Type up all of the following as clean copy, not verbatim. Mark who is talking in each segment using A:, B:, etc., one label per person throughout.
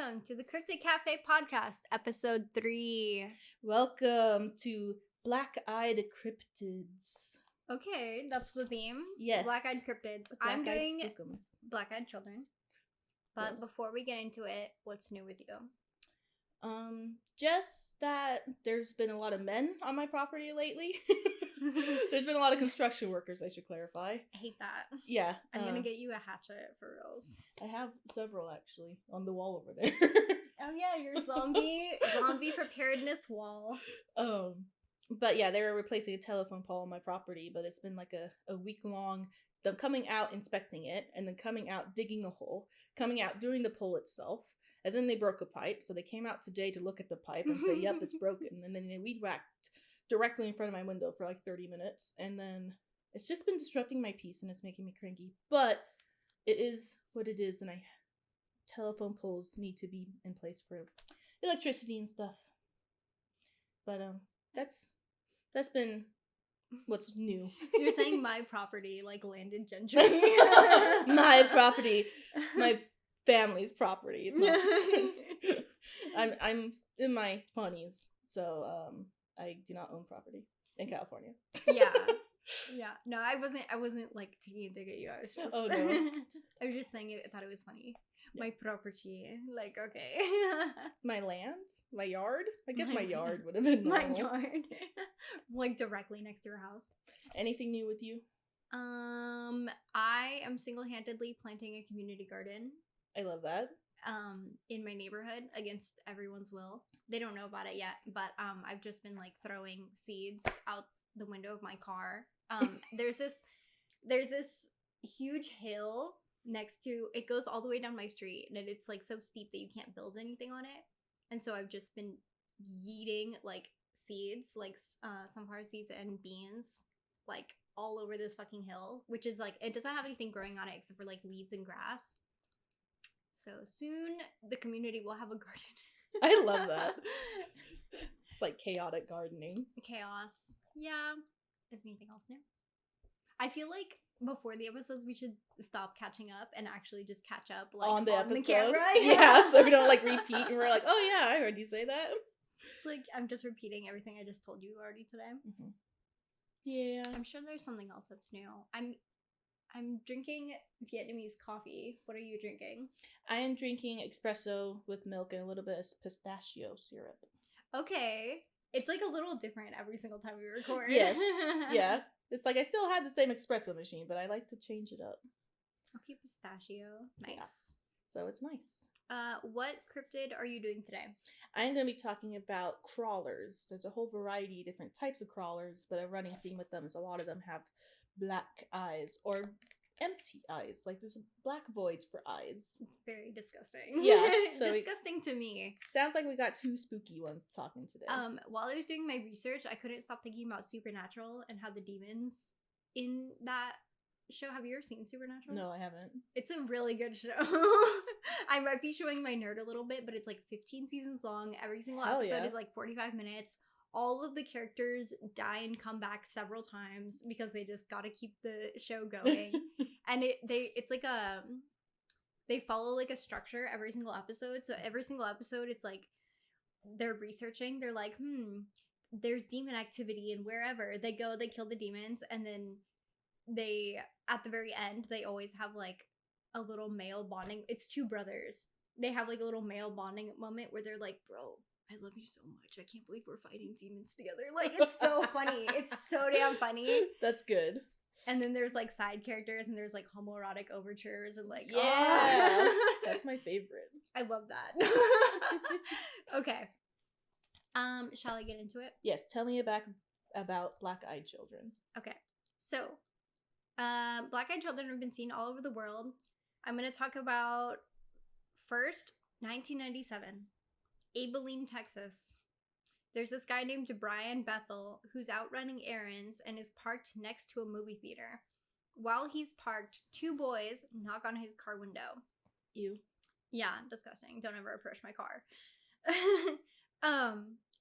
A: welcome to the Cryptid Café podcast, episode 3.
B: Welcome to Black-Eyed Cryptids.
A: Okay, that's the theme.
B: Yes.
A: Black-Eyed Cryptids. I'm doing Black-Eyed Children. But
B: Yes.
A: before we get into it, what's new with you?
B: Just that there's been a lot of men on my property lately. There's been a lot of construction workers, I should clarify.
A: I hate that.
B: Yeah.
A: I'm gonna get you a hatchet for reals.
B: I have several, actually, on the wall over there.
A: Oh yeah, your zombie preparedness wall.
B: But yeah, they were replacing a telephone pole on my property, but it's been like a week long, them coming out, inspecting it, and then coming out, digging a hole, coming out, doing the pole itself, and then they broke a pipe, so they came out today to look at the pipe and say, yep, it's broken, and then they weed whacked directly in front of my window for like 30 minutes, and then it's just been disrupting my peace, and it's making me cranky, but it is what it is, and telephone poles need to be in place for electricity and stuff. But that's been what's new.
A: You're saying my property, like landed gentry.
B: My property, my family's property. I'm in my 20s, so I do not own property in California.
A: Yeah. No, I wasn't like taking a dig at you. I was just
B: Oh no.
A: I was just saying it. I thought it was funny. Yes. My property. Like, okay.
B: My land? My yard? I guess my yard would have been normal.
A: My yard. Like directly next to your house.
B: Anything new with you?
A: I am single-handedly planting a community garden.
B: I love that.
A: In my neighborhood against everyone's will. They don't know about it yet, but I've just been like throwing seeds out the window of my car. There's this huge hill next to it, goes all the way down my street, and it's like so steep that you can't build anything on it. And so I've just been yeeting like seeds, like sunflower seeds and beans, like all over this fucking hill, which is like, it doesn't have anything growing on it except for like weeds and grass. So soon the community will have a garden.
B: I love that. It's like chaotic gardening.
A: Chaos. Yeah. Is anything else new? I feel like before the episodes we should stop catching up and actually just catch up like on the camera.
B: Yeah, so we don't like repeat and we're like, oh yeah, I heard you say that.
A: It's like I'm just repeating everything I just told you already today.
B: Mm-hmm. Yeah.
A: I'm sure there's something else that's new. I'm drinking Vietnamese coffee. What are you drinking?
B: I am drinking espresso with milk and a little bit of pistachio syrup.
A: Okay. It's like a little different every single time we record.
B: Yes. Yeah. It's like I still have the same espresso machine, but I like to change it up.
A: Okay, pistachio. Nice.
B: Yeah. So it's nice.
A: What cryptid are you doing today?
B: I'm going to be talking about crawlers. There's a whole variety of different types of crawlers, but a running theme with them is a lot of them have black eyes or empty eyes, like there's black voids for eyes.
A: Very disgusting.
B: Yeah, so
A: disgusting to me.
B: Sounds like we got two spooky ones talking today.
A: While I was doing my research, I couldn't stop thinking about Supernatural and how the demons in that show. Have you ever seen Supernatural?
B: No, I haven't.
A: It's a really good show. I might be showing my nerd a little bit, but it's like 15 seasons long. Every single episode is like 45 minutes. All of the characters die and come back several times because they just gotta keep the show going. And it's like they follow like a structure every single episode. So every single episode it's like they're researching. They're like, there's demon activity, and wherever they go, they kill the demons, and then they, at the very end, they always have like a little male bonding. It's two brothers. They have like a little male bonding moment where they're like, bro, I love you so much. I can't believe we're fighting demons together. Like, it's so funny. It's so damn funny.
B: That's good.
A: And then there's like side characters, and there's like homoerotic overtures, and like,
B: yeah, that's my favorite.
A: I love that. Okay. Shall I get into it?
B: Yes, tell me about Black-Eyed Children.
A: Okay. So, Black-Eyed Children have been seen all over the world. I'm going to talk about first 1997. Abilene, Texas. There's this guy named Brian Bethel who's out running errands and is parked next to a movie theater. While he's parked, two boys knock on his car window.
B: Ew.
A: Yeah, disgusting. Don't ever approach my car.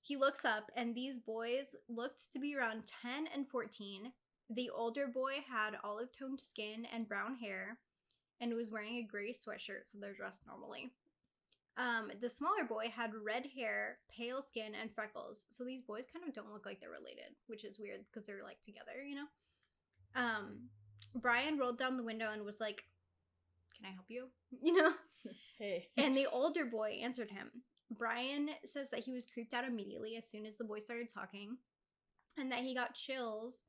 A: He looks up, and these boys looked to be around 10 and 14. The older boy had olive-toned skin and brown hair, and was wearing a gray sweatshirt, so they're dressed normally. The smaller boy had red hair, pale skin, and freckles. So these boys kind of don't look like they're related, which is weird because they're like together, you know? Brian rolled down the window and was like, "Can I help you?" You know?
B: Hey.
A: And the older boy answered him. Brian says that he was creeped out immediately as soon as the boy started talking, and that he got chills.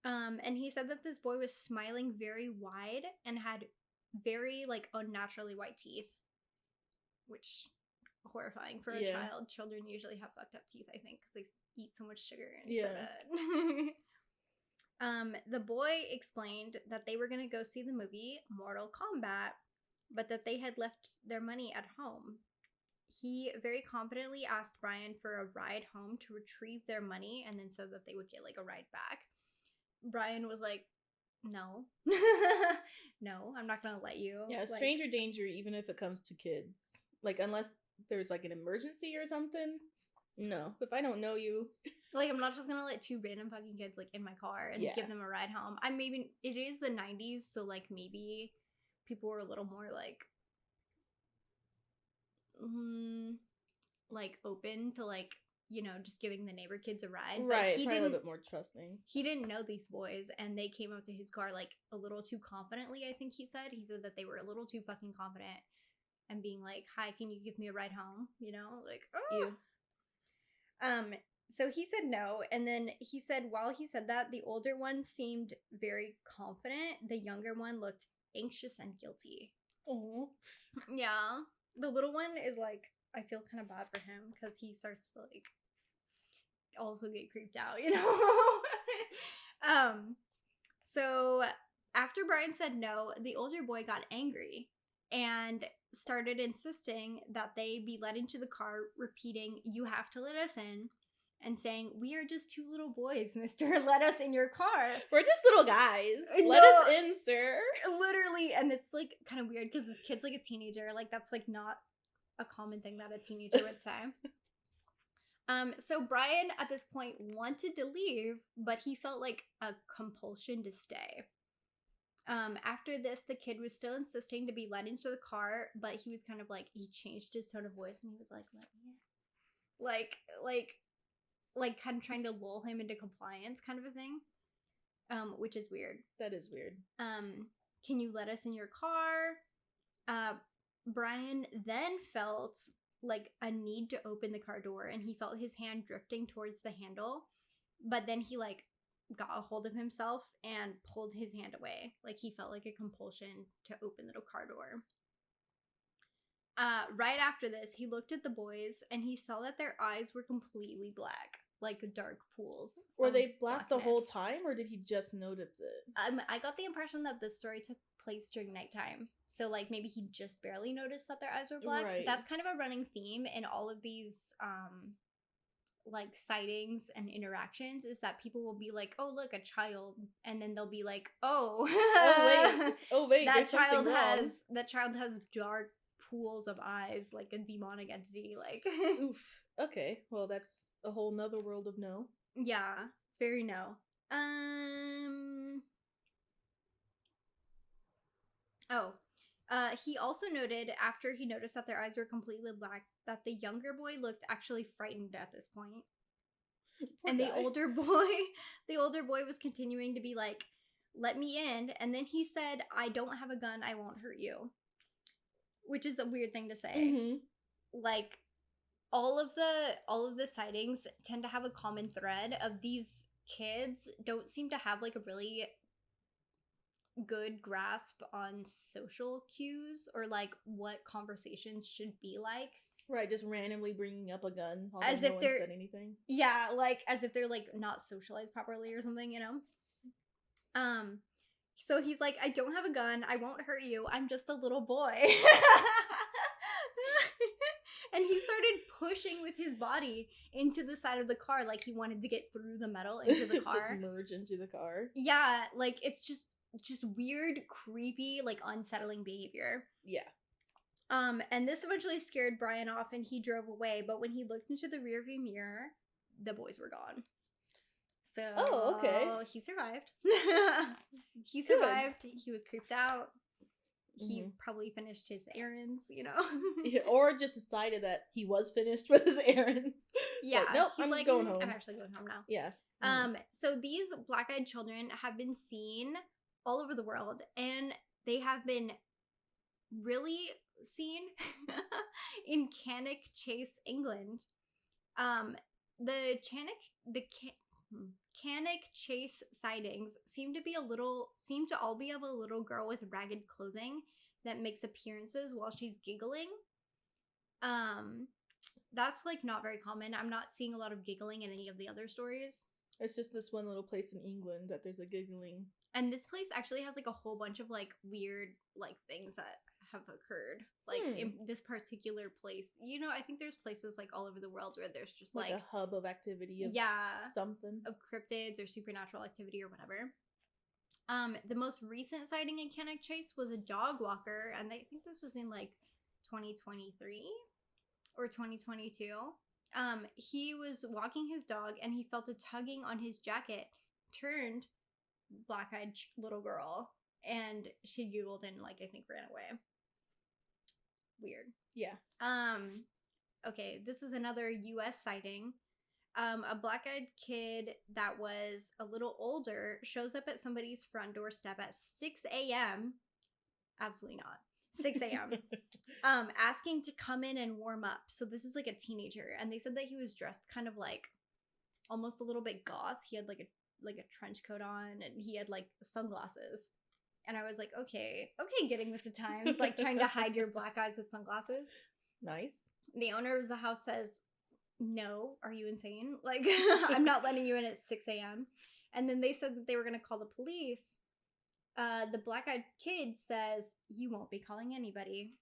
A: And he said that this boy was smiling very wide and had very, like, unnaturally white teeth, which horrifying for a child. Children usually have fucked up teeth, I think, because they eat so much sugar and soda. The boy explained that they were going to go see the movie Mortal Kombat, but that they had left their money at home. He very confidently asked Brian for a ride home to retrieve their money and then said that they would get, like, a ride back. Brian was like, "No. No, I'm not gonna let you."
B: Yeah, stranger danger, even if it comes to kids. Like, unless there's, like, an emergency or something. No. If I don't know you.
A: Like, I'm not just gonna let two random fucking kids, like, in my car and give them a ride home. Maybe it is the 90s, so, like, maybe people were a little more, like, open to, like, you know, just giving the neighbor kids a ride.
B: Right, but probably a little bit more trusting.
A: He didn't know these boys, and they came up to his car, like, a little too confidently, I think he said. He said that they were a little too fucking confident and being like, "Hi, can you give me a ride home?" You know? Like, oh. So he said no, and then he said while he said that, the older one seemed very confident. The younger one looked anxious and guilty.
B: Oh.
A: Yeah. The little one is like, I feel kind of bad for him because he starts to, like, also get creeped out, you know? So after Brian said no, the older boy got angry and started insisting that they be let into the car, repeating, "You have to let us in," and saying, "We are just two little boys, mister. Let us in your car.
B: We're just little guys. Let us in, sir."
A: Literally. And it's, like, kind of weird because this kid's, like, a teenager. Like, that's, like, not a common thing that a teenager would say. So Brian at this point wanted to leave, but he felt like a compulsion to stay. After this, the kid was still insisting to be let into the car, but he was kind of like, he changed his tone of voice and he was like, "Let me in." Like kind of trying to lull him into compliance kind of a thing. Which is weird.
B: That is weird.
A: "Can you let us in your car?" Brian then felt like a need to open the car door, and he felt his hand drifting towards the handle, but then he, like, got a hold of himself and pulled his hand away. Like, he felt like a compulsion to open the car door. Right after this, he looked at the boys and he saw that their eyes were completely black, like dark pools.
B: Were they black the whole time, or did he just notice it?
A: I got the impression that this story took place during nighttime. So, like, maybe he just barely noticed that their eyes were black.
B: Right.
A: That's kind of a running theme in all of these, like, sightings and interactions, is that people will be like, "Oh, look, a child," and then they'll be like, "Oh,
B: oh wait,
A: that child has dark pools of eyes, like a demonic entity." Like,
B: oof. Okay, well, that's a whole nother world of no.
A: Yeah, it's very no. He also noted, after he noticed that their eyes were completely black, that the younger boy looked actually frightened at this point. And the older boy was continuing to be like, "Let me in." And then he said, "I don't have a gun, I won't hurt you." Which is a weird thing to say.
B: Mm-hmm.
A: Like, all of the sightings tend to have a common thread of these kids don't seem to have, like, a really good grasp on social cues or, like, what conversations should be like.
B: Right, just randomly bringing up a gun
A: as if
B: no
A: they're
B: one said anything.
A: Yeah, like, as if they're, like, not socialized properly or something, you know? So he's like, "I don't have a gun, I won't hurt you, I'm just a little boy." And he started pushing with his body into the side of the car, like he wanted to get through the metal into the car.
B: Just merge into the car.
A: Yeah, like, it's just weird, creepy, like, unsettling behavior.
B: Yeah.
A: And this eventually scared Brian off and he drove away, but when he looked into the rearview mirror, the boys were gone. So,
B: oh, okay.
A: He survived. He survived. He was creeped out. he probably finished his errands, you know?
B: Yeah, or just decided that he was finished with his errands.
A: Yeah.
B: Like, nope,
A: he's
B: I'm
A: like,
B: going home.
A: I'm actually going home now.
B: Yeah.
A: So these black-eyed children have been seen all over the world, and they have been really seen in Cannock Chase, England. The Cannock Chase sightings seem to all be of a little girl with ragged clothing that makes appearances while she's giggling. That's like not very common. I'm not seeing a lot of giggling in any of the other stories.
B: It's just this one little place in England that there's a giggling.
A: And this place actually has like a whole bunch of like weird like things that have occurred like in this particular place. You know, I think there's places like all over the world where there's just like
B: a hub of activity of something, of
A: cryptids or supernatural activity or whatever. The most recent sighting in Cannock Chase was a dog walker, and I think this was in like 2023 or 2022. He was walking his dog and he felt a tugging on his jacket, turned black-eyed little girl, and she giggled and like I think ran away. Weird.
B: Yeah.
A: Okay, this is another US sighting. A black-eyed kid that was a little older shows up at somebody's front doorstep at 6 a.m. Absolutely not. 6 a.m. Asking to come in and warm up. So this is like a teenager, and they said that he was dressed kind of like almost a little bit goth. He had like a trench coat on, and he had like sunglasses. And I was like, okay, getting with the times, like trying to hide your black eyes with sunglasses.
B: Nice.
A: The owner of the house says, no, are you insane? Like, I'm not letting you in at 6 a.m. And then they said that they were going to call the police. The black-eyed kid says, you won't be calling anybody.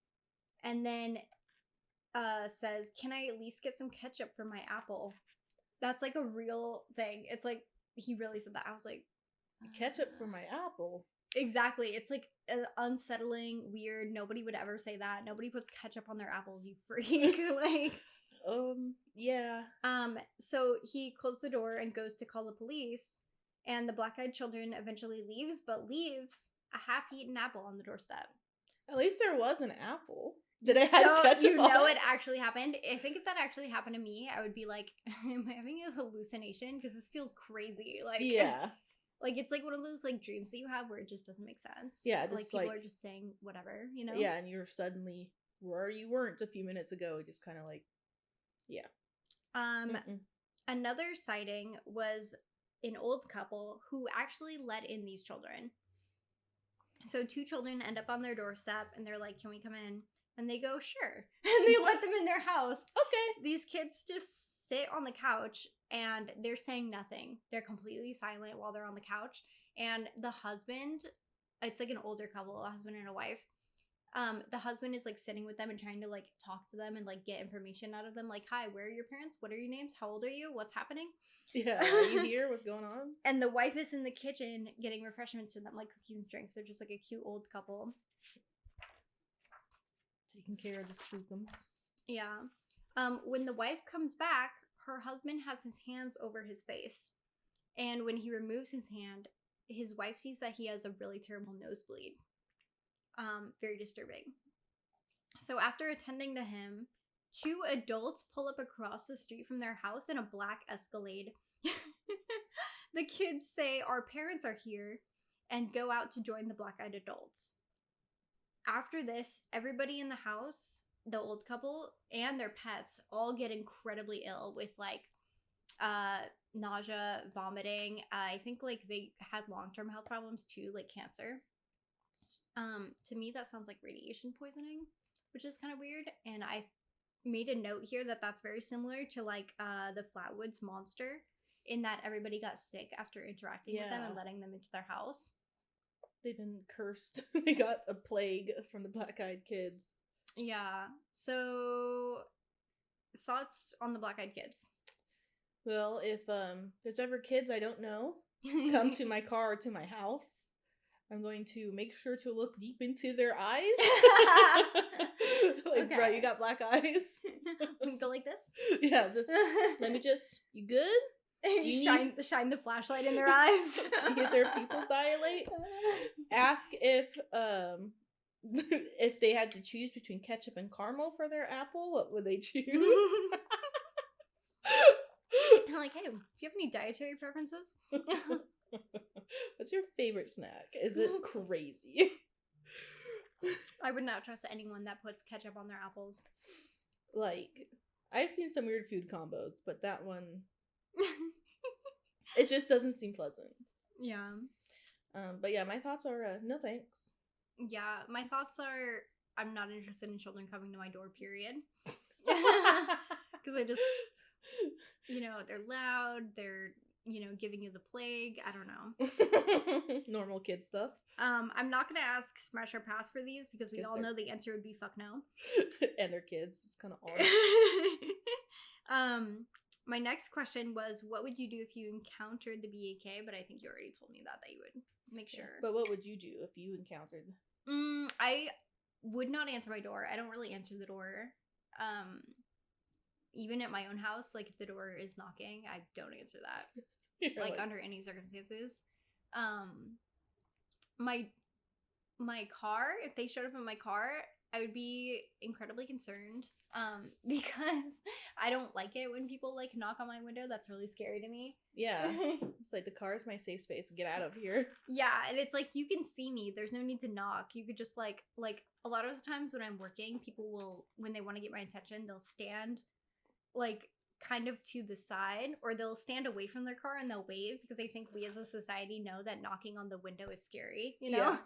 A: And then says, can I at least get some ketchup for my apple? That's like a real thing. It's like, he really said that. I was like,
B: ketchup for my apple?
A: Exactly. It's like unsettling, weird. Nobody would ever say that. Nobody puts ketchup on their apples, you freak. Like,
B: yeah.
A: So he closed the door and goes to call the police, and the black-eyed children eventually leaves a half-eaten apple on the doorstep.
B: At least there was an apple. Did it have ketchup
A: you know
B: on?
A: It actually happened. I think if that actually happened to me, I would be like, am I having a hallucination? Because this feels crazy. Like,
B: yeah.
A: Like, it's like one of those, like, dreams that you have where it just doesn't make sense.
B: Yeah,
A: just like, people are just saying whatever, you know?
B: Yeah, and you're suddenly where you weren't a few minutes ago, just kind of like, yeah.
A: Another sighting was an old couple who actually let in these children. So 2 children end up on their doorstep, and they're like, can we come in? And they go, sure. And they let them in their house.
B: Okay.
A: These kids just sit on the couch, and they're saying nothing. They're completely silent while they're on the couch. And the husband, it's like an older couple, a husband and a wife. The husband is like sitting with them and trying to like talk to them and like get information out of them. Like, hi, where are your parents? What are your names? How old are you? What's happening?
B: Yeah, are you here? What's going on?
A: And the wife is in the kitchen getting refreshments for them, like cookies and drinks. They're just like a cute old couple.
B: Taking care of the spookums.
A: Yeah. When the wife comes back, her husband has his hands over his face. And when he removes his hand, his wife sees that he has a really terrible nosebleed. Very disturbing. So after attending to him, 2 adults pull up across the street from their house in a black Escalade. The kids say, our parents are here, and go out to join the black-eyed adults. After this, everybody in the house, the old couple, and their pets all get incredibly ill with, like, nausea, vomiting. I think, like, they had long-term health problems, too, like cancer. To me, that sounds like radiation poisoning, which is kind of weird. And I made a note here that that's very similar to, like, the Flatwoods monster, in that everybody got sick after interacting with them and letting them into their house.
B: They've been cursed. They got a plague from the black-eyed kids.
A: Yeah. So, thoughts on the black-eyed kids?
B: Well, if there's ever kids I don't know come to my car or to my house, I'm going to make sure to look deep into their eyes. Like, okay. Bro, you got black eyes.
A: Go like this?
B: Yeah, let me just, you good?
A: Do you shine the flashlight in their eyes?
B: See if their pupils dilate? Ask if if they had to choose between ketchup and caramel for their apple, what would they choose?
A: I'm like, hey, do you have any dietary preferences?
B: What's your favorite snack? Is it crazy?
A: I would not trust anyone that puts ketchup on their apples.
B: Like, I've seen some weird food combos, but that one, it just doesn't seem pleasant.
A: Yeah.
B: But yeah, my thoughts are no thanks.
A: Yeah, my thoughts are I'm not interested in children coming to my door, period. Because I just, they're loud, they're, giving you the plague. I don't know.
B: Normal kid stuff.
A: I'm not going to ask Smash or Pass for these because we all know the answer would be fuck no.
B: And they're kids. It's kind of
A: odd. My next question was, what would you do if you encountered the BAK? But I think you already told me that you would make sure.
B: But what would you do if you encountered?
A: I would not answer my door. I don't really answer the door. Even at my own house, like if the door is knocking, I don't answer that. like under any circumstances. My car, if they showed up in my car, I would be incredibly concerned. Because I don't like it when people like knock on my window. That's really scary to me.
B: Yeah. It's like the car is my safe space. Get out of here.
A: Yeah, and it's like you can see me. There's no need to knock. You could just like a lot of the times when I'm working, people will, when they want to get my attention, they'll stand like kind of to the side, or they'll stand away from their car and they'll wave because they think we as a society know that knocking on the window is scary, Yeah.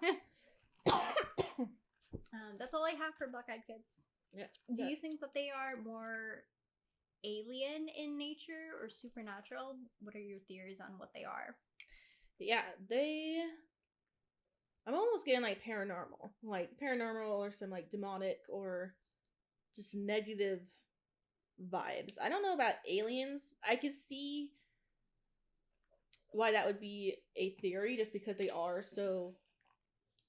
A: That's all I have for Black-Eyed Kids.
B: Yeah.
A: Do you think that they are more alien in nature or supernatural? What are your theories on what they are?
B: Yeah, I'm almost getting like paranormal. Like paranormal or some like demonic or just negative vibes. I don't know about aliens. I could see why that would be a theory just because they are so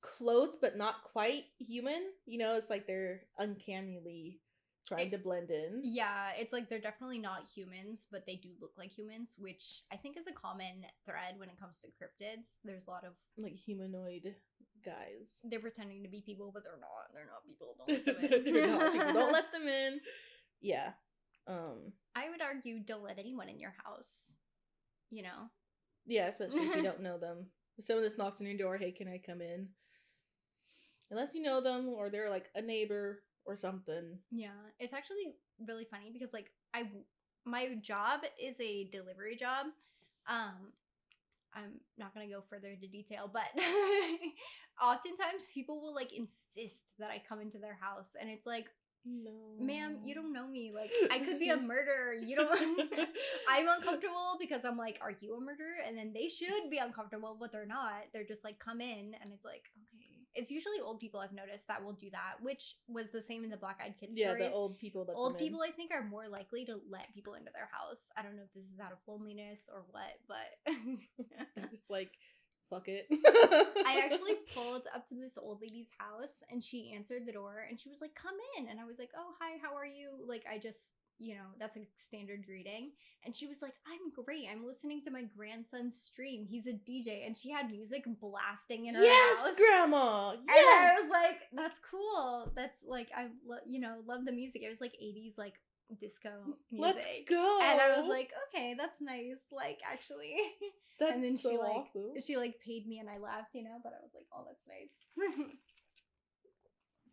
B: close but not quite human. It's like they're uncannily trying to blend in.
A: Yeah, it's like they're definitely not humans, but they do look like humans, which I think is a common thread when it comes to cryptids. There's a lot of
B: like humanoid guys.
A: They're pretending to be people, but they're not. They're not people. Don't let them in.
B: They're not people. Don't let them in. Yeah.
A: I would argue don't let anyone in your house.
B: Yeah, especially if you don't know them. If someone just knocks on your door, hey, can I come in? Unless you know them or they're like a neighbor or something.
A: Yeah, it's actually really funny because like my job is a delivery job. I'm not gonna go further into detail, but oftentimes people will like insist that I come into their house, and it's like, no, ma'am, you don't know me. Like, I could be a murderer. You don't. I'm uncomfortable because I'm like, are you a murderer? And then they should be uncomfortable, but they're not. They're just like, come in, and it's like, okay. It's usually old people I've noticed that will do that, which was the same in the Black-Eyed Kids stories.
B: Yeah, the old people.
A: Old people, I think, are more likely to let people into their house. I don't know if this is out of loneliness or what, but
B: they're just like, fuck it.
A: I actually pulled up to this old lady's house and she answered the door and she was like, come in. And I was like, oh, hi, how are you? Like, I just, that's a standard greeting. And she was like, I'm great. I'm listening to my grandson's stream. He's a DJ. And she had music blasting in her house.
B: Yes, Grandma. Yes.
A: And I was like, that's cool. That's like, I love the music. It was like 80s, like disco music.
B: Let's go.
A: And I was like, okay, that's nice. Like, actually.
B: That's
A: and then
B: so
A: she, like,
B: awesome.
A: She like paid me and I laughed, but I was like, oh, that's nice.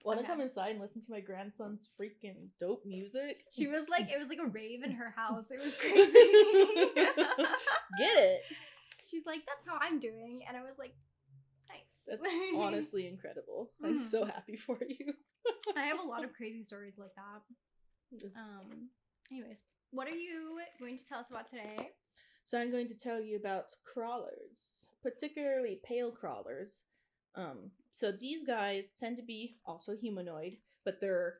B: Want to come inside and listen to my grandson's freaking dope music?
A: She was like, it was like a rave in her house. It was crazy.
B: Get it?
A: She's like, that's how I'm doing. And I was like, nice.
B: That's honestly incredible. I'm so happy for you.
A: I have a lot of crazy stories like that. Anyways, what are you going to tell us about today?
B: So I'm going to tell you about crawlers, particularly pale crawlers. So these guys tend to be also humanoid, but they're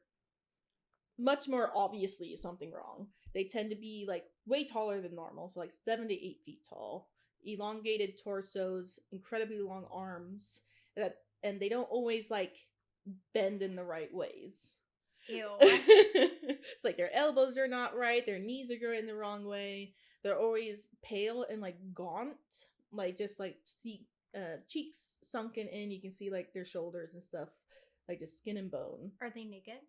B: much more obviously something wrong. They tend to be like way taller than normal, so like 7 to 8 feet tall, elongated torsos, incredibly long arms, and they don't always like bend in the right ways.
A: Ew.
B: It's like their elbows are not right, their knees are going the wrong way. They're always pale and like gaunt, like just like cheeks sunken in. You can see like their shoulders and stuff like just skin and bone.
A: Are they naked?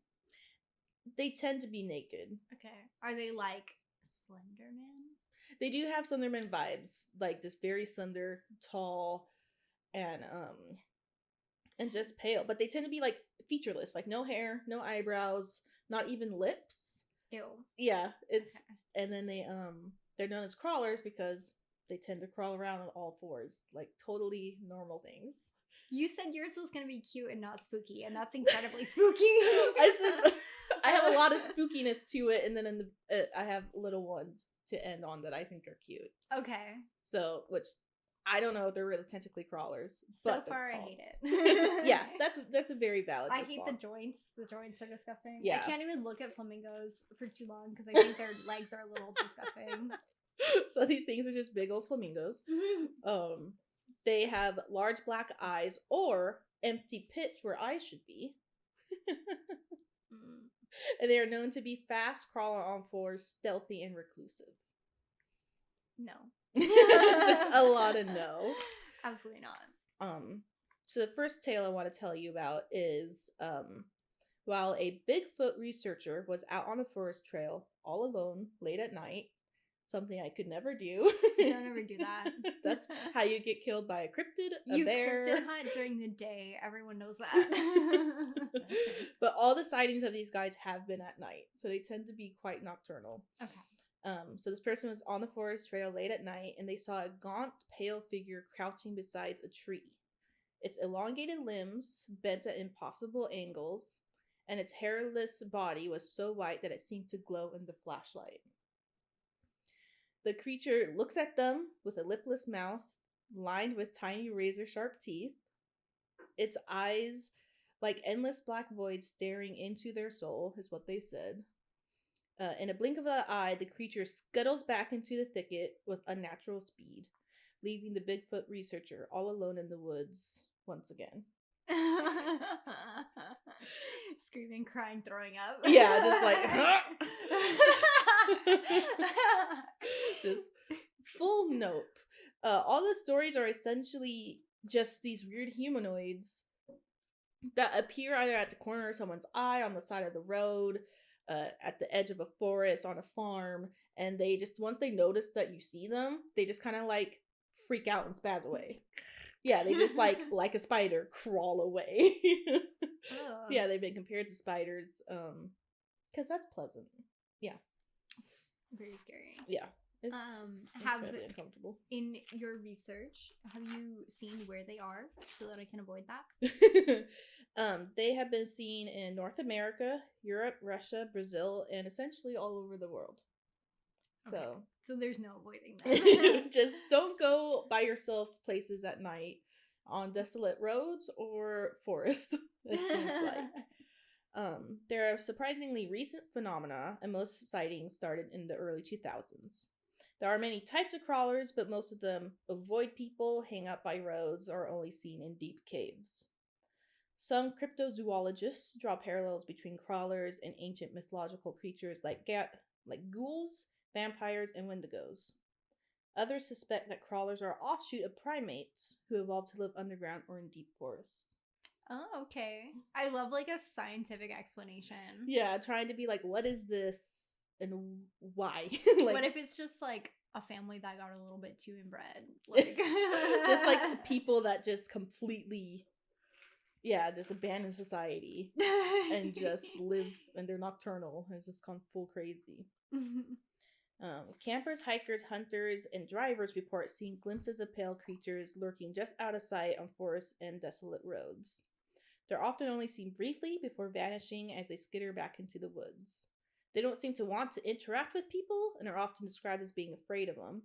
B: They tend to be naked.
A: Okay. Are they like Slenderman?
B: They do have Slenderman vibes, like this very slender, tall, and just pale. But they tend to be like featureless, like no hair, no eyebrows, not even lips.
A: Ew.
B: Yeah, it's and then they're known as crawlers because they tend to crawl around on all fours, like totally normal things.
A: You said yours was gonna be cute and not spooky, and that's incredibly spooky.
B: I said I have a lot of spookiness to it, and then I have little ones to end on that I think are cute.
A: Okay.
B: So, which I don't know if they're really technically crawlers.
A: So far, I hate it.
B: Yeah, that's a very valid response.
A: I hate the joints. The joints are disgusting.
B: Yeah.
A: I can't even look at flamingos for too long because I think their legs are a little disgusting.
B: So these things are just big old flamingos. They have large black eyes or empty pits where eyes should be. And they are known to be fast, crawling on fours, stealthy, and reclusive.
A: No.
B: Just a lot of no.
A: Absolutely not.
B: So the first tale I want to tell you about is while a Bigfoot researcher was out on a forest trail all alone late at night, something I could never do.
A: Don't ever do that.
B: That's how you get killed by a cryptid,
A: you
B: bear.
A: Cryptid hunt during the day. Everyone knows that.
B: But all the sightings of these guys have been at night, so they tend to be quite nocturnal.
A: Okay.
B: So this person was on the forest trail late at night, and they saw a gaunt, pale figure crouching beside a tree. Its elongated limbs bent at impossible angles, and its hairless body was so white that it seemed to glow in the flashlight. The creature looks at them with a lipless mouth lined with tiny razor-sharp teeth. Its eyes, like endless black voids staring into their soul, is what they said. In a blink of the eye, the creature scuttles back into the thicket with unnatural speed, leaving the Bigfoot researcher all alone in the woods once again.
A: Screaming, crying, throwing up.
B: Yeah, just like... just full nope. All the stories are essentially just these weird humanoids that appear either at the corner of someone's eye, on the side of the road, at the edge of a forest, on a farm, and they just, once they notice that you see them, they just kind of like freak out and spaz away. Yeah, they just like a spider crawl away.
A: Oh.
B: Yeah, they've been compared to spiders, because that's pleasant. Yeah.
A: It's very scary.
B: Yeah. It's incredibly uncomfortable.
A: In your research, have you seen where they are so that I can avoid that?
B: They have been seen in North America, Europe, Russia, Brazil, and essentially all over the world.
A: Okay. So there's no avoiding that.
B: Just don't go by yourself places at night on desolate roads or forest, it seems like. There are surprisingly recent phenomena, and most sightings started in the early 2000s. There are many types of crawlers, but most of them avoid people, hang out by roads, or are only seen in deep caves. Some cryptozoologists draw parallels between crawlers and ancient mythological creatures like ghouls, vampires, and wendigos. Others suspect that crawlers are an offshoot of primates who evolved to live underground or in deep forests.
A: Oh, okay. I love like a scientific explanation.
B: Yeah, trying to be like, what is this and why? Like,
A: what if it's just like a family that got a little bit too inbred? Like
B: just like people that just completely, just abandon society and just live, and they're nocturnal. It's just gone full crazy. Campers, hikers, hunters, and drivers report seeing glimpses of pale creatures lurking just out of sight on forests and desolate roads. They're often only seen briefly before vanishing as they skitter back into the woods. They don't seem to want to interact with people and are often described as being afraid of them.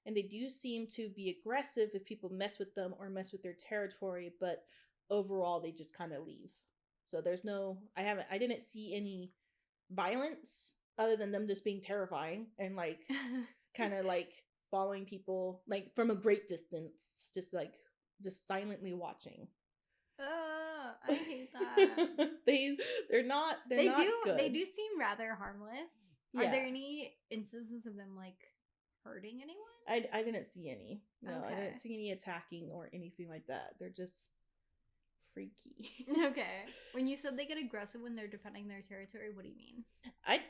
B: And they do seem to be aggressive if people mess with them or mess with their territory, but overall they just kind of leave. So there's no, I didn't see any violence other than them just being terrifying and like kind of like following people like from a great distance, just silently watching.
A: I hate that.
B: They're not good.
A: They do seem rather harmless.
B: Yeah.
A: Are there any instances of them like hurting anyone?
B: I didn't see any. No,
A: Okay.
B: I didn't see any attacking or anything like that. They're just freaky.
A: Okay. When you said they get aggressive when they're defending their territory, what do you mean?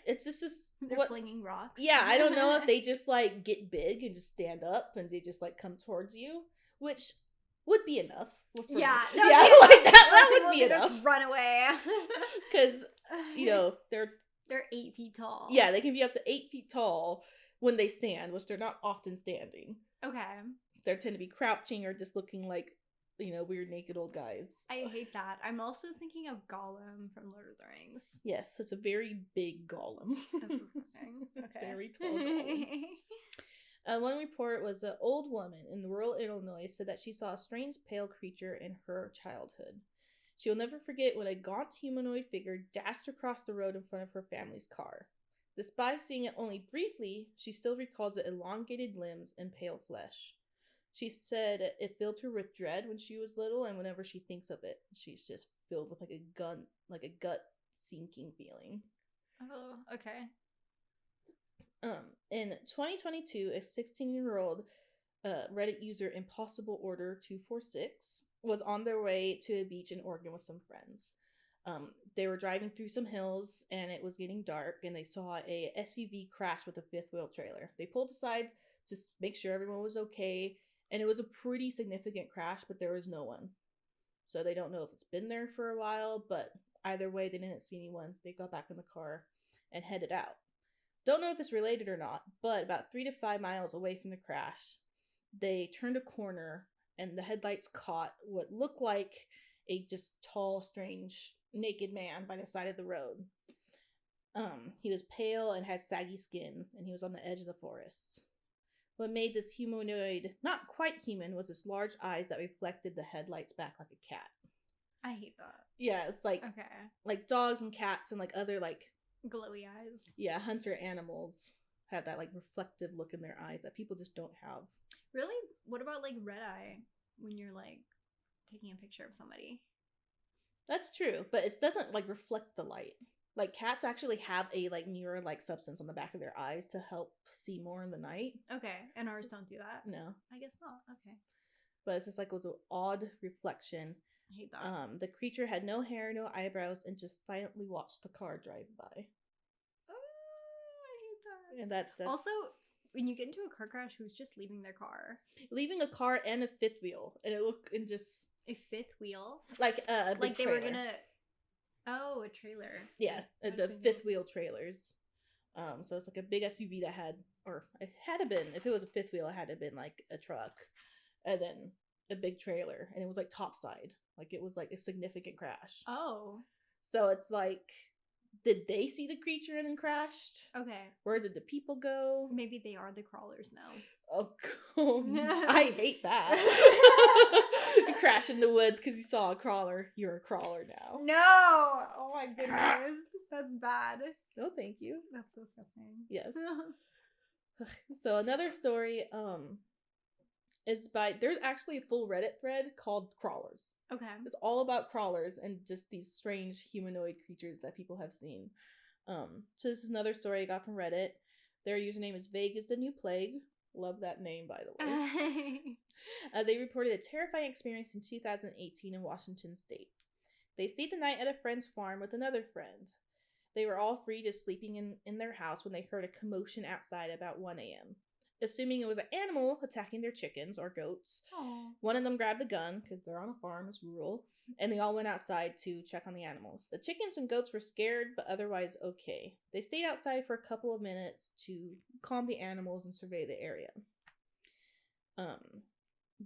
B: It's just
A: They're flinging rocks?
B: Yeah, I don't know if they just, like, get big and just stand up and they just, like, come towards you, which would be enough.
A: Yeah.
B: No, yeah, like, that would be enough.
A: Just run away.
B: Because, you know, they're
A: 8 feet tall.
B: Yeah, they can be up to 8 feet tall when they stand, which they're not often standing.
A: Okay.
B: They tend to be crouching or just looking like, you know, weird naked old guys.
A: I hate that. I'm also thinking of Gollum from Lord of the Rings.
B: Yes, it's a very big golem.
A: That's disgusting. Okay.
B: Very tall golem. One report was an old woman in rural Illinois said that she saw a strange pale creature in her childhood. She will never forget when a gaunt humanoid figure dashed across the road in front of her family's car. Despite seeing it only briefly, she still recalls its elongated limbs and pale flesh. She said it filled her with dread when she was little, and whenever she thinks of it, she's just filled with like a gut sinking feeling.
A: Oh, okay.
B: In 2022, a 16-year-old Reddit user Impossible Order 246 was on their way to a beach in Oregon with some friends. They were driving through some hills, and it was getting dark, and they saw a SUV crash with a fifth-wheel trailer. They pulled aside to make sure everyone was okay, and it was a pretty significant crash, but there was no one. So they don't know if it's been there for a while, but either way, they didn't see anyone. They got back in the car and headed out. Don't know if it's related or not, but about 3 to 5 miles away from the crash, they turned a corner, and the headlights caught what looked like a just tall, strange, naked man by the side of the road. He was pale and had saggy skin, and he was on the edge of the forest. What made this humanoid not quite human was his large eyes that reflected the headlights back like a cat.
A: I hate that.
B: Yeah, it's like
A: okay,
B: like dogs and cats and like other like
A: glowy eyes.
B: Yeah, hunter animals have that like reflective look in their eyes that people just don't have.
A: Really? What about like red eye when you're like taking a picture of somebody?
B: That's true, but it doesn't like reflect the light. Like cats actually have a like mirror-like substance on the back of their eyes to help see more in the night.
A: Okay, and ours don't do that?
B: No.
A: I guess not. Okay.
B: But it's just like it was an odd reflection.
A: I hate that.
B: The creature had no hair, no eyebrows, and just silently watched the car drive by.
A: Oh, I hate that.
B: And that's
A: also, when you get into a car crash, who's just leaving their car?
B: Leaving a car and a fifth wheel, and it looked and just
A: a fifth wheel,
B: like a
A: like they
B: trailer.
A: were gonna. Oh, a trailer.
B: Yeah, the fifth wheel trailers. So it's like a big SUV that had, or it had to been, if it was a fifth wheel, it had to been like a truck, and then a big trailer, and it was like topside, like it was like a significant crash.
A: Oh,
B: so it's like, did they see the creature and then crashed?
A: Okay.
B: Where did the people go?
A: Maybe they are the crawlers now.
B: Oh, I hate that. You crash in the woods because you saw a crawler. You're a crawler now.
A: No! Oh my goodness. That's bad.
B: No, thank you.
A: That's disgusting.
B: Yes. So another story is by, there's actually a full Reddit thread called Crawlers.
A: Okay.
B: It's all about crawlers and just these strange humanoid creatures that people have seen. So this is another story I got from Reddit. Their username is Vague is the New Plague. Love that name, by the way. They reported a terrifying experience in 2018 in Washington State. They stayed the night at a friend's farm with another friend. They were all three just sleeping in their house when they heard a commotion outside about 1 a.m. Assuming it was an animal attacking their chickens or goats.
A: Aww.
B: One of them grabbed a gun, because they're on a farm, it's rural, and they all went outside to check on the animals. The chickens and goats were scared, but otherwise okay. They stayed outside for a couple of minutes to calm the animals and survey the area.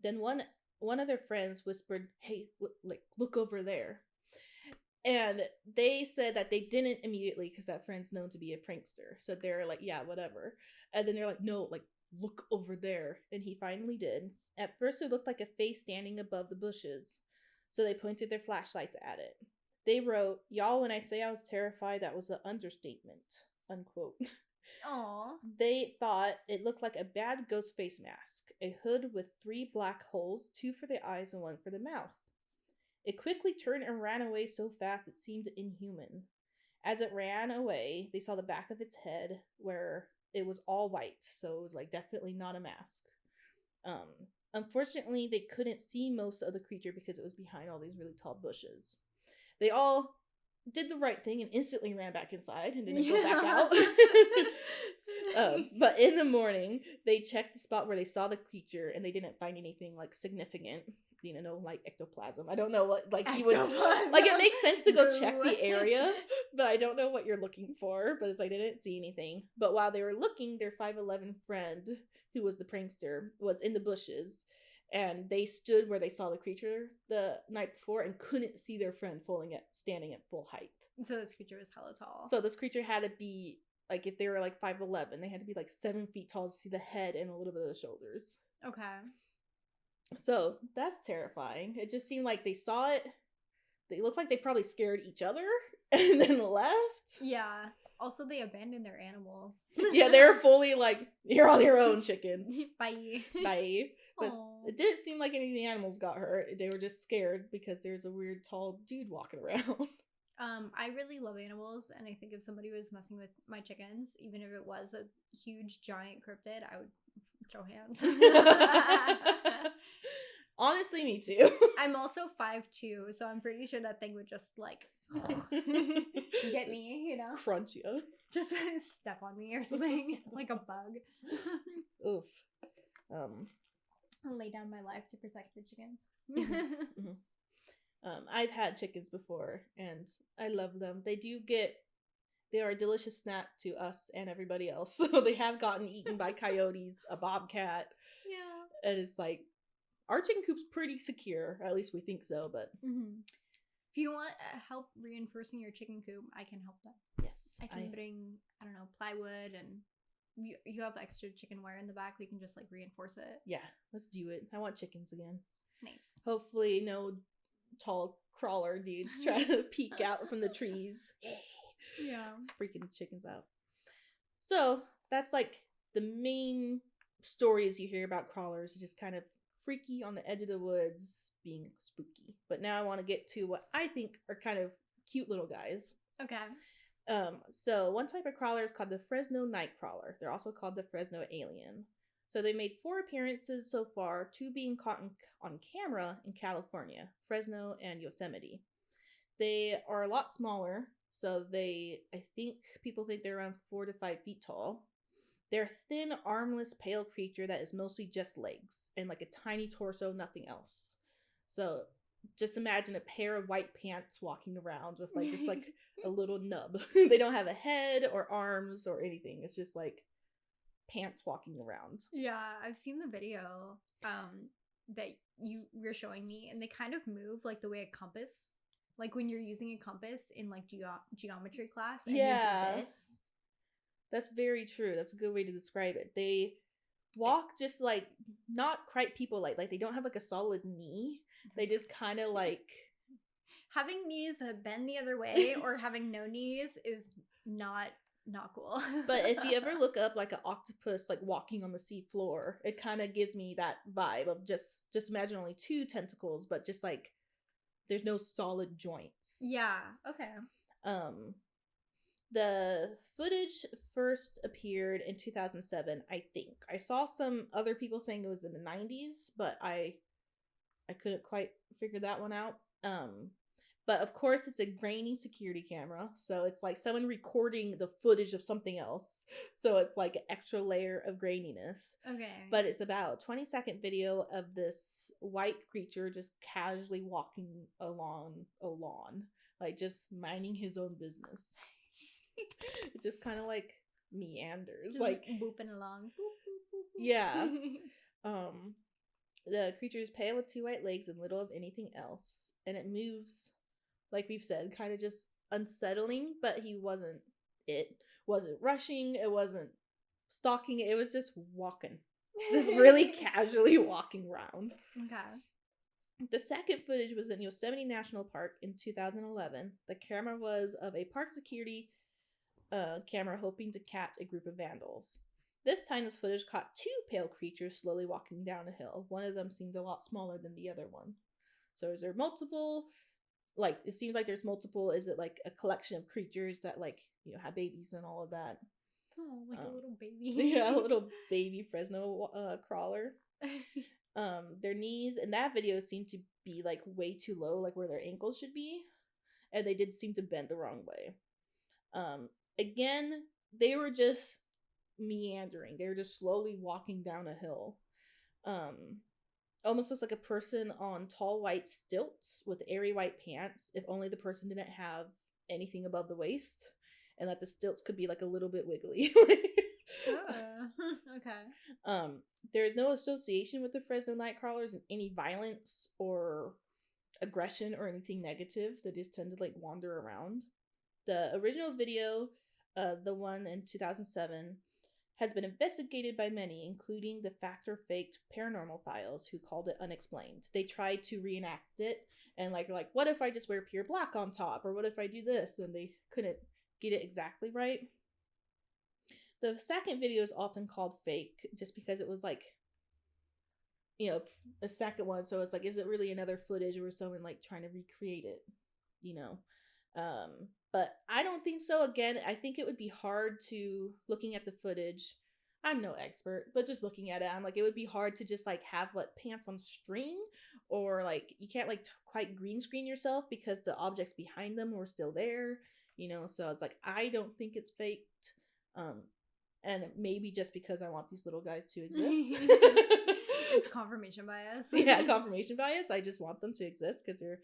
B: Then one of their friends whispered, "Hey, look over there." And they said that they didn't immediately, because that friend's known to be a prankster. So they're like, yeah, whatever. And then they're like, no, like, look over there. And he finally did. At first, it looked like a face standing above the bushes. So they pointed their flashlights at it. They wrote, "Y'all, when I say I was terrified, that was an understatement," unquote.
A: Aww.
B: They thought it looked like a bad ghost face mask. A hood with 3 black holes, 2 for the eyes and 1 for the mouth. It quickly turned and ran away so fast it seemed inhuman. As it ran away, they saw the back of its head where it was all white, so it was like definitely not a mask. unfortunately, they couldn't see most of the creature because it was behind all these really tall bushes. They all did the right thing and instantly ran back inside and didn't go back out. But in the morning, they checked the spot where they saw the creature and they didn't find anything like significant. No, like ectoplasm. I don't know what, like, you would, like, it makes sense to go check the area, but I don't know what you're looking for. But it's like, they didn't see anything. But while they were looking, their 5'11" friend, who was the prankster, was in the bushes, and they stood where they saw the creature the night before and couldn't see their friend standing at full height.
A: So this creature was hella tall.
B: So this creature had to be, like, if they were like 5'11", they had to be like 7 feet tall to see the head and a little bit of the shoulders.
A: Okay.
B: So that's terrifying. It just seemed like they saw it. They looked like they probably scared each other and then left.
A: Yeah. Also, they abandoned their animals.
B: Yeah, they were fully like, you're on your own, chickens.
A: Bye.
B: Bye. But
A: Aww.
B: it didn't seem like any of the animals got hurt. They were just scared because there's a weird tall dude walking around.
A: I really love animals, and I think if somebody was messing with my chickens, even if it was a huge giant cryptid, I would throw hands.
B: Honestly, me too.
A: I'm also 5'2", so I'm pretty sure that thing would just like get me,
B: crunch you,
A: just step on me or something like a bug.
B: Oof.
A: I'll lay down my life to protect the chickens.
B: Mm-hmm. I've had chickens before, and I love them. They are a delicious snack to us and everybody else. So they have gotten eaten by coyotes, a bobcat.
A: Yeah.
B: And it's like, our chicken coop's pretty secure. At least we think so, but...
A: Mm-hmm. If you want help reinforcing your chicken coop, I can help that.
B: Yes.
A: I can bring, I don't know, plywood, and you have extra chicken wire in the back. We can just, like, reinforce it.
B: Yeah, let's do it. I want chickens again.
A: Nice.
B: Hopefully no tall crawler dudes trying to peek out from the trees.
A: Yeah.
B: Freaking chickens out. So, that's, like, the main stories you hear about crawlers. Just kind of freaky on the edge of the woods, being spooky. But now I want to get to what I think are kind of cute little guys.
A: Okay.
B: So one type of crawler is called the Fresno night crawler. They're also called the Fresno alien. So they made 4 appearances so far, 2 being caught on camera in California, Fresno and Yosemite. They are a lot smaller, so people think they're around 4 to 5 feet tall. They're a thin, armless, pale creature that is mostly just legs and like a tiny torso, nothing else. So just imagine a pair of white pants walking around with like just like a little nub. They don't have a head or arms or anything. It's just like pants walking around.
A: Yeah, I've seen the video that you were showing me, and they kind of move like the way a compass, like when you're using a compass in like geometry class. And
B: yeah,
A: you do this.
B: That's very true. That's a good way to describe it. They walk just like not quite people like they don't have like a solid knee. They just kind of like
A: having knees that bend the other way or having no knees is not cool.
B: But if you ever look up like an octopus like walking on the sea floor, it kind of gives me that vibe of just imagine only 2 tentacles, but just like there's no solid joints.
A: Yeah. Okay.
B: The footage first appeared in 2007, I think. I saw some other people saying it was in the 90s, but I couldn't quite figure that one out. But of course it's a grainy security camera, so it's like someone recording the footage of something else. So it's like an extra layer of graininess.
A: Okay.
B: But it's about a 20-second video of this white creature just casually walking along a lawn, like just minding his own business. It just kind of like meanders,
A: just
B: like
A: booping along. Boop, boop, boop, boop.
B: Yeah. The creature is pale with 2 white legs and little of anything else, and it moves, like we've said, kind of just unsettling. But he wasn't rushing, it wasn't stalking, it was just walking, just really casually walking around.
A: Okay.
B: The second footage was in Yosemite National Park in 2011. The camera was of a park security camera hoping to catch a group of vandals. This time this footage caught 2 pale creatures slowly walking down a hill. One of them seemed a lot smaller than the other one. So is there multiple, like, it seems like there's multiple, is it like a collection of creatures that like, have babies and all of that?
A: Oh, like a little baby.
B: Yeah, a little baby Fresno crawler. Their knees in that video seem to be like way too low, like where their ankles should be, and they did seem to bend the wrong way. Again, they were just meandering. They were just slowly walking down a hill. Almost looks like a person on tall white stilts with airy white pants, if only the person didn't have anything above the waist, and that the stilts could be like a little bit wiggly.
A: Okay.
B: There is no association with the Fresno Nightcrawlers in any violence or aggression or anything negative. They just tend to like wander around. The original video, the one in 2007, has been investigated by many, including the fact or faked paranormal files, who called it unexplained. They tried to reenact it and like what if I just wear pure black on top, or what if I do this, and they couldn't get it exactly right. The second video is often called fake just because it was like, you know, a second one, so it's like, is it really another footage or someone like trying to recreate it, you know? But I don't think so. Again, I think it would be hard to, looking at the footage, I'm no expert, but just looking at it, I'm like, it would be hard to just like have like pants on string, or like you can't like quite green screen yourself because the objects behind them were still there, you know? So it's like, I don't think it's faked. And maybe just because I want these little guys to exist.
A: It's confirmation bias.
B: Yeah, confirmation bias. I just want them to exist because they're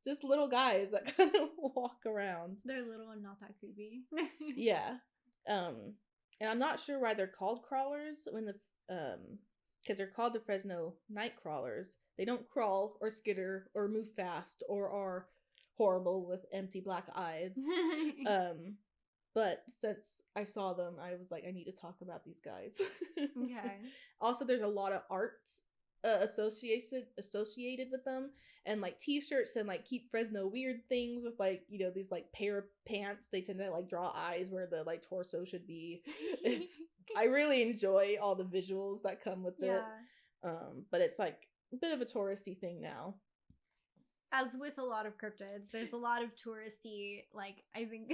B: just little guys that kind of walk around.
A: They're little and not that creepy.
B: Yeah. And I'm not sure why they're called crawlers when because they're called the Fresno Nightcrawlers. They don't crawl or skitter or move fast or are horrible with empty black eyes. But since I saw them, I was like, I need to talk about these guys.
A: Okay.
B: Also, there's a lot of art associated with them, and like t-shirts and like Keep Fresno Weird things with like, you know, these like pair of pants. They tend to like draw eyes where the like torso should be. I really enjoy all the visuals that come with it. But it's like a bit of a touristy thing now.
A: As with a lot of cryptids, there's a lot of touristy, like, I think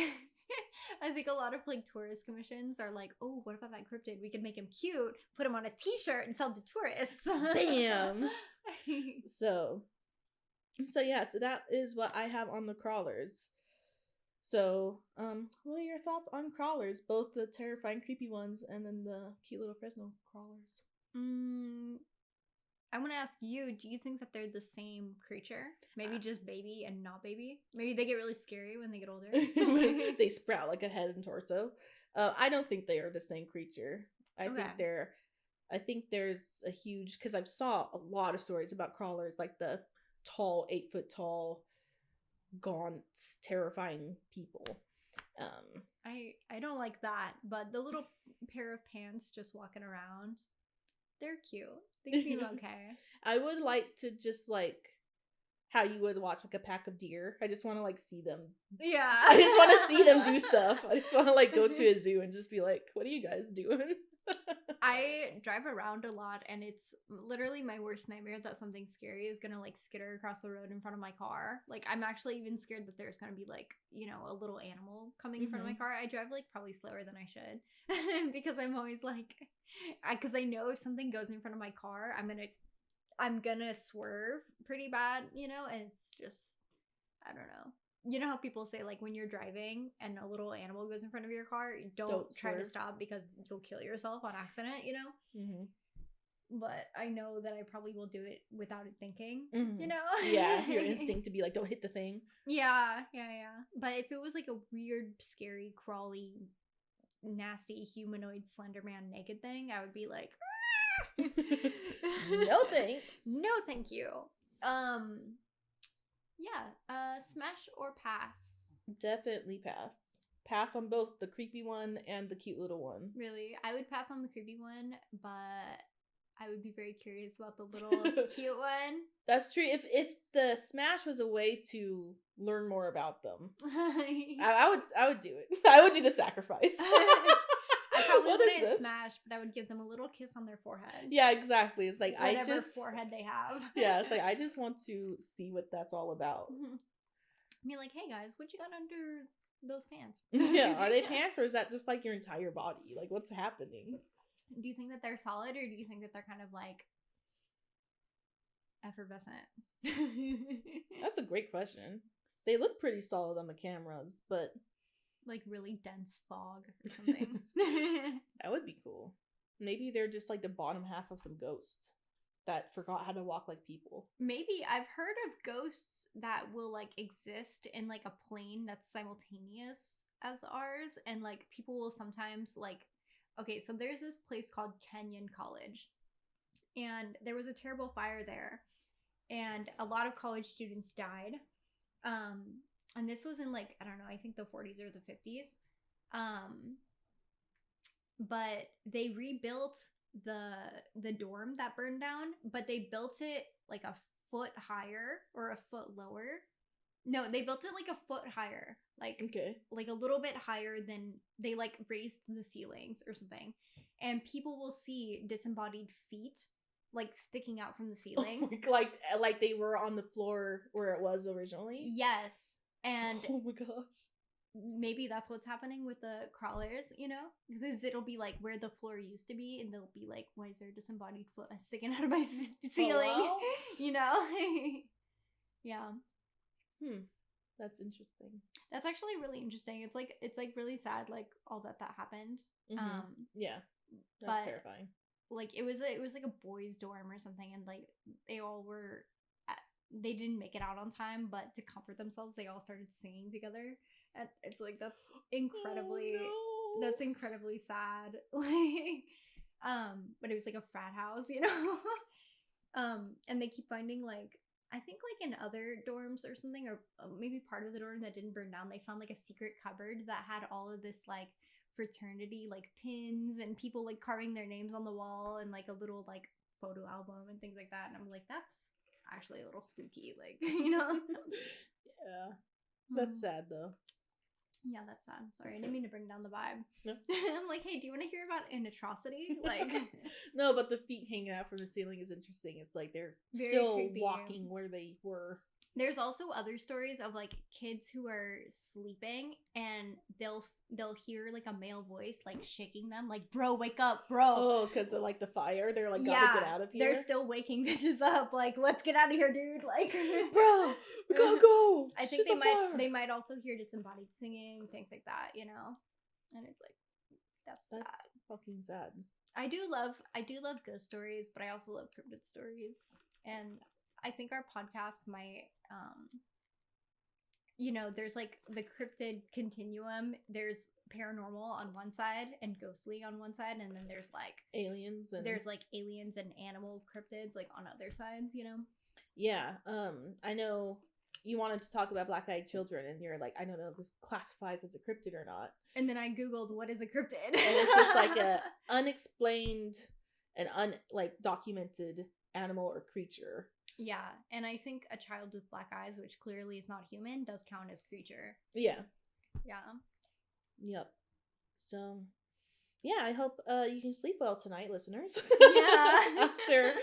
A: I think a lot of like tourist commissions are like, oh, what about that cryptid? We could make him cute, put him on a t-shirt and sell to tourists.
B: Bam. So yeah, so that is what I have on the crawlers. So, what are your thoughts on crawlers? Both the terrifying, creepy ones and then the cute little Fresno crawlers.
A: I want to ask you, do you think that they're the same creature? Maybe just baby and not baby? Maybe they get really scary when they get older?
B: They sprout like a head and torso. I don't think they are the same creature. I think there's a huge, because I've saw a lot of stories about crawlers, like the tall, 8 foot tall, gaunt, terrifying people.
A: I don't like that, but the little pair of pants just walking around, they're cute. They seem okay.
B: I would like to just like how you would watch like a pack of deer. I just want to like see them.
A: Yeah.
B: I just want to see them do stuff. I just want to like go to a zoo and just be like, what are you guys doing?
A: I drive around a lot, and it's literally my worst nightmare that something scary is gonna like skitter across the road in front of my car. Like, I'm actually even scared that there's gonna be like, you know, a little animal coming in front of my car. I drive like probably slower than I should because I'm always like, because I know if something goes in front of my car, I'm gonna swerve pretty bad, you know. And it's just, I don't know. You know how people say, like, when you're driving and a little animal goes in front of your car, don't try to stop because you'll kill yourself on accident, you know? Mm-hmm. But I know that I probably will do it without it thinking, you know?
B: Yeah, your instinct to be like, don't hit the thing.
A: Yeah. But if it was like a weird, scary, crawly, nasty, humanoid, Slender Man naked thing, I would be like,
B: no thanks.
A: No thank you. Yeah, smash or pass?
B: Definitely pass. Pass on both the creepy one and the cute little one.
A: Really? I would pass on the creepy one, but I would be very curious about the little cute one.
B: That's true. If the smash was a way to learn more about them, I would do it. I would do the sacrifice.
A: I probably wouldn't smash, but I would give them a little kiss on their forehead.
B: Yeah, exactly. It's like,
A: whatever forehead they have.
B: Yeah, it's like, I just want to see what that's all about.
A: Be like, hey guys, what you got under those pants?
B: Yeah, are they pants, or is that just like your entire body? Like, what's happening?
A: Do you think that they're solid, or do you think that they're kind of like effervescent?
B: That's a great question. They look pretty solid on the cameras, but
A: like really dense fog or something.
B: that would be cool. Maybe they're just like the bottom half of some ghosts that forgot how to walk like people.
A: Maybe. I've heard of ghosts that will like exist in like a plane that's simultaneous as ours, and like people will sometimes like, okay, so there's this place called Kenyon College, and there was a terrible fire there, and a lot of college students died. And this was in like, I don't know, I think the 40s or the 50s. But they rebuilt the dorm that burned down, but they built it like a foot higher or a foot lower. No, they built it like a foot higher, like
B: okay,
A: like a little bit higher than they like raised the ceilings or something, and people will see disembodied feet like sticking out from the ceiling,
B: like they were on the floor where it was originally.
A: Yes, and
B: oh my gosh.
A: Maybe that's what's happening with the crawlers, you know? Because it'll be like where the floor used to be, and they'll be like, why is there a disembodied foot sticking out of my ceiling?
B: Oh, wow.
A: You know? Yeah.
B: That's interesting.
A: That's actually really interesting. It's like really sad, like all that happened.
B: Mm-hmm. Yeah. That's terrifying.
A: Like it was like a boys' dorm or something, and like they all were they didn't make it out on time, but to comfort themselves, they all started singing together. And it's like that's incredibly that's incredibly sad. Like but it was like a frat house, you know? And they keep finding like, I think like in other dorms or something, or maybe part of the dorm that didn't burn down, they found like a secret cupboard that had all of this like fraternity like pins and people like carving their names on the wall, and like a little like photo album and things like that. And I'm like, that's actually a little spooky, like, you know?
B: Yeah. That's sad though.
A: Yeah, that's sad. Sorry, I didn't mean to bring down the vibe.
B: No.
A: I'm like, hey, do you want to hear about an atrocity? Like,
B: no, but the feet hanging out from the ceiling is interesting. It's like they're
A: very
B: still
A: creepy.
B: Walking where they were.
A: There's also other stories of like kids who are sleeping, and they'll hear like a male voice like shaking them, like, bro, wake up, bro.
B: Oh, because of like the fire. They're like, gotta get out of here.
A: They're still waking bitches up, like, let's get out of here, dude. Like,
B: bro, we gotta go.
A: I think they might also hear disembodied singing, things like that, you know? And it's like, that's sad.
B: Fucking sad.
A: I do love ghost stories, but I also love cryptid stories. And I think our podcast might, you know, there's like the cryptid continuum. There's paranormal on one side and ghostly on one side, and then there's like
B: aliens and
A: animal cryptids like on other sides, you know?
B: Yeah. I know you wanted to talk about black-eyed children, and you're like, I don't know if this classifies as a cryptid or not.
A: And then I googled what is a cryptid,
B: and it's just like a unexplained and documented animal or creature.
A: Yeah, and I think a child with black eyes, which clearly is not human, does count as creature.
B: Yeah.
A: Yeah.
B: Yep. So, yeah, I hope you can sleep well tonight, listeners.
A: Yeah.
B: After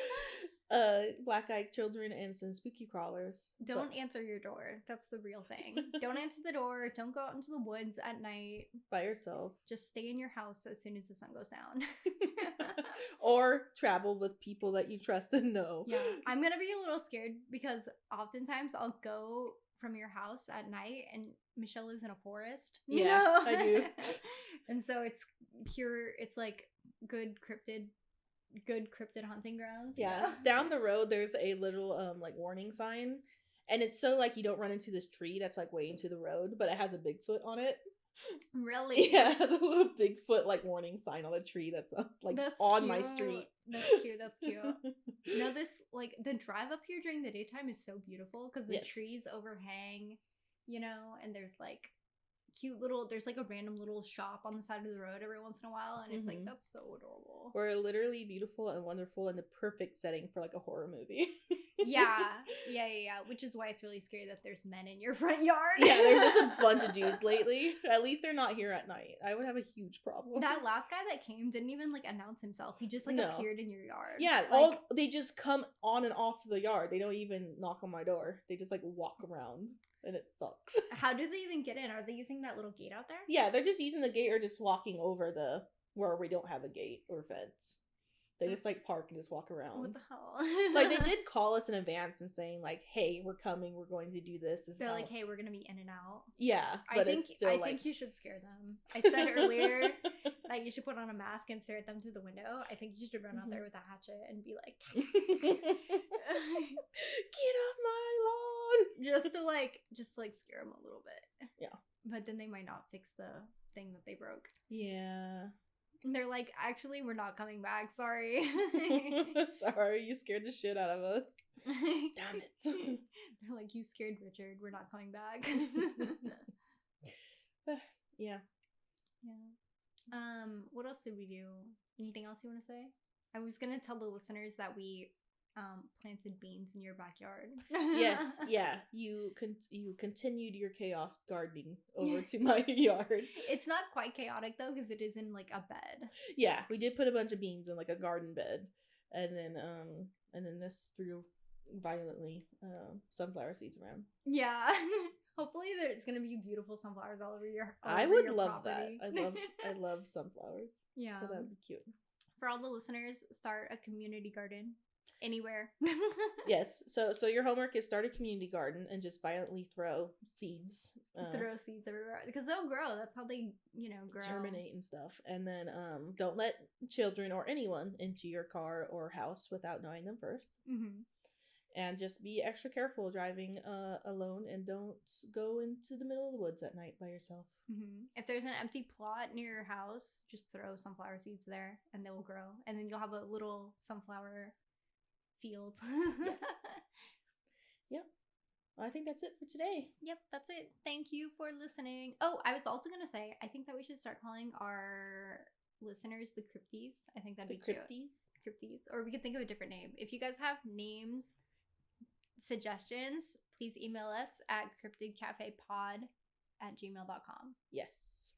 B: black-eyed children and some spooky crawlers.
A: Don't answer your door. That's the real thing. Don't answer the door. Don't go out into the woods at night.
B: By yourself.
A: Just stay in your house as soon as the sun goes down.
B: Or travel with people that you trust and know.
A: Yeah. I'm going to be a little scared because oftentimes I'll go from your house at night, and Michelle lives in a forest. You know?
B: I do.
A: And so it's like good cryptid hunting grounds.
B: Yeah. Down the road there's a little like warning sign, and it's so like you don't run into this tree that's like way into the road, but it has a Bigfoot on it.
A: Really?
B: Yeah, it has a little Bigfoot like warning sign on the tree that's on
A: cute.
B: my street.
A: That's cute. You know, this like the drive up here during the daytime is so beautiful because the trees overhang, you know, and there's like there's like a random little shop on the side of the road every once in a while, and it's like, that's so adorable.
B: We're literally beautiful and wonderful and the perfect setting for like a horror movie.
A: Yeah. Which is why it's really scary that there's men in your front yard.
B: Yeah, there's just a bunch of dudes lately. At least they're not here at night. I would have a huge problem.
A: That last guy that came didn't even like announce himself. He just like appeared in your yard.
B: Yeah,
A: like,
B: they just come on and off the yard. They don't even knock on my door. They just like walk around. And it sucks.
A: How do they even get in? Are they using that little gate out there?
B: Yeah, they're just using the gate or just walking over where we don't have a gate or fence. They just like park and just walk around.
A: What the hell?
B: Like they did call us in advance and saying like, "Hey, we're coming. We're going to do this."
A: They're like, "Hey, we're gonna be in and out."
B: Yeah, but
A: I think you should scare them. I said earlier that you should put on a mask and stare at them through the window. I think you should run out there with a hatchet and be like, "Get
B: off my lawn!"
A: just to scare them a little bit.
B: Yeah,
A: but then they might not fix the thing that they broke.
B: Yeah.
A: And they're like, actually, we're not coming back. Sorry.
B: Sorry, you scared the shit out of us. Damn it.
A: They're like, you scared Richard. We're not coming back.
B: Yeah.
A: What else did we do? Anything else you want to say? I was gonna tell the listeners that we planted beans in your backyard.
B: Yes, yeah. You continued your chaos gardening over to my yard.
A: It's not quite chaotic though, because it is in like a bed.
B: Yeah, we did put a bunch of beans in like a garden bed, and then just threw violently sunflower seeds around.
A: Yeah. Hopefully there's gonna be beautiful sunflowers all over your
B: I would love property. That. I love sunflowers.
A: Yeah.
B: So that would be cute.
A: For all the listeners, start a community garden. Anywhere.
B: Yes. So your homework is start a community garden and just violently throw seeds.
A: Throw seeds everywhere. Because they'll grow. That's how they, grow.
B: Germinate and stuff. And then don't let children or anyone into your car or house without knowing them first.
A: Mm-hmm.
B: And just be extra careful driving alone, and don't go into the middle of the woods at night by yourself.
A: Mm-hmm. If there's an empty plot near your house, just throw sunflower seeds there and they will grow. And then you'll have a little sunflower field.
B: Yes. Yep. Well, I think that's it for today.
A: Yep, that's it. Thank you for listening. Oh, I was also going to say, I think that we should start calling our listeners the Cryptids. I think that'd be cute. Cryptids. Or we could think of a different name. If you guys have names, suggestions, please email us at cryptidcafepod@gmail.com.
B: Yes.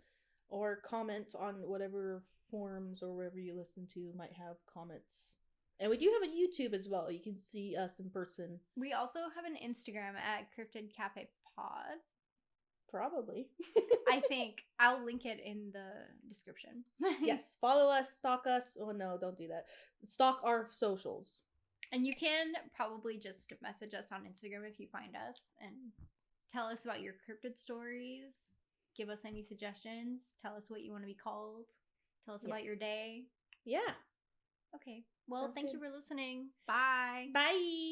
B: Or comment on whatever forums or wherever you listen to might have comments. And we do have a YouTube as well. You can see us in person.
A: We also have an Instagram at cryptidcafepod.
B: Probably.
A: I think. I'll link it in the description.
B: Yes. Follow us, stalk us. Oh, no, don't do that. Stalk our socials.
A: And you can probably just message us on Instagram if you find us and tell us about your cryptid stories. Give us any suggestions. Tell us what you want to be called. Tell us about your day.
B: Yeah.
A: Okay. Well,
B: Sounds
A: thank
B: good.
A: you for listening. Bye.
B: Bye.